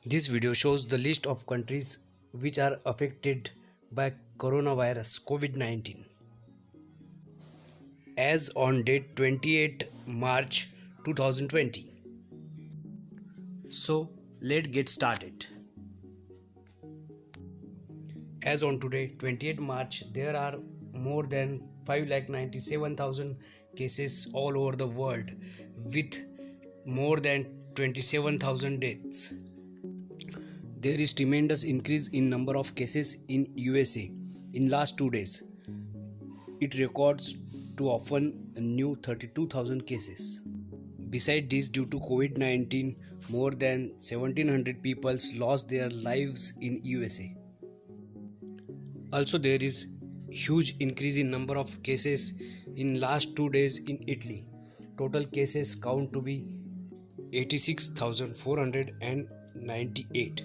This video shows the list of countries which are affected by coronavirus COVID-19 as on date 28 March 2020. So let's get started. As on today 28 March, there are more than 5,97,000 cases all over the world with more than 27,000 deaths. There is tremendous increase in number of cases in USA in last 2 days. It records to often new 32,000 cases. Besides this, due to COVID-19, more than 1,700 people lost their lives in USA. Also, there is huge increase in number of cases in last 2 days in Italy. Total cases count to be 86,498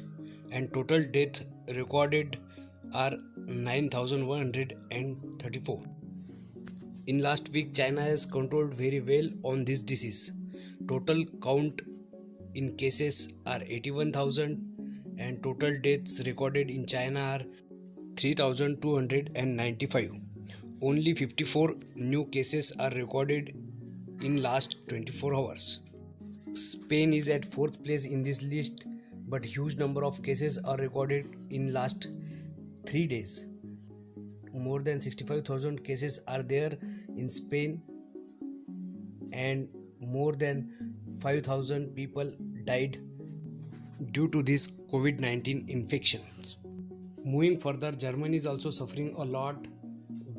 and total death recorded are 9,134. In last week, China has controlled very well on this disease. Total count in cases are 81,000 and total deaths recorded in China are 3,295. Only 54 new cases are recorded in last 24 hours. Spain is at 4th place in this list, but huge number of cases are recorded in last 3 days. More than 65,000 cases are there in Spain and more than 5,000 people died due to this COVID-19 infections. Moving further, Germany is also suffering a lot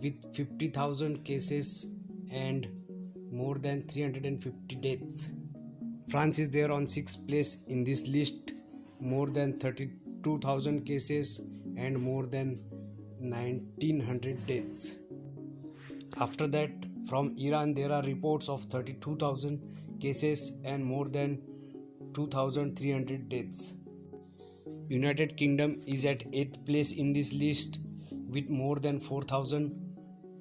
with 50,000 cases and more than 350 deaths. France is there on 6th place in this list, more than 32,000 cases and more than 1,900 deaths. After that, from Iran there are reports of 32,000 cases and more than 2,300 deaths. United Kingdom is at 8th place in this list with more than 4,000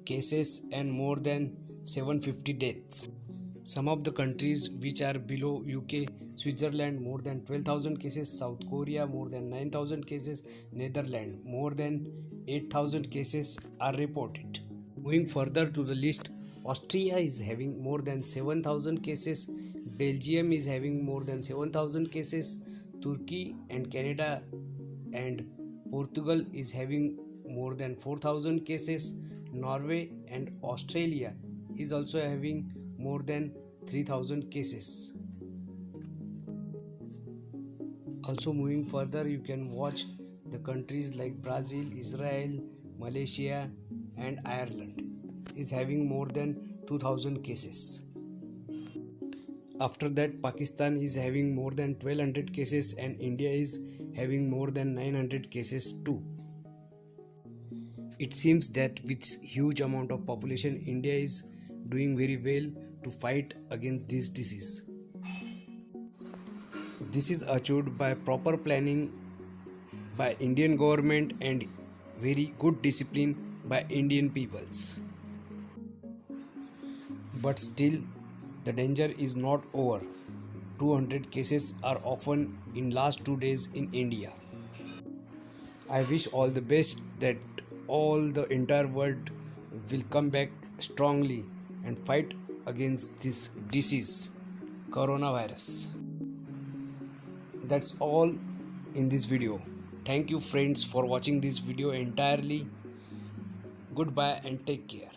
cases and more than 750 deaths. Some of the countries which are below UK: Switzerland more than 12,000 cases, South Korea more than 9,000 cases, Netherlands more than 8,000 cases are reported. Moving further to the list, Austria is having more than 7,000 cases, Belgium is having more than 7,000 cases, Turkey and Canada and Portugal is having more than 4,000 cases, Norway and Australia is also having more than 3,000 cases. Also, moving further, you can watch the countries like Brazil, Israel, Malaysia and Ireland is having more than 2,000 cases. After that, Pakistan is having more than 1,200 cases and India is having more than 900 cases too. It seems that with huge amount of population, India is doing very well to fight against this disease. This is achieved by proper planning by Indian government and very good discipline by Indian peoples. But still, the danger is not over. 200 cases are often in last 2 days in India. I wish all the best that all the entire world will come back strongly and fight against this disease, coronavirus. That's all in this video. Thank you friends for watching this video entirely. Goodbye and take care.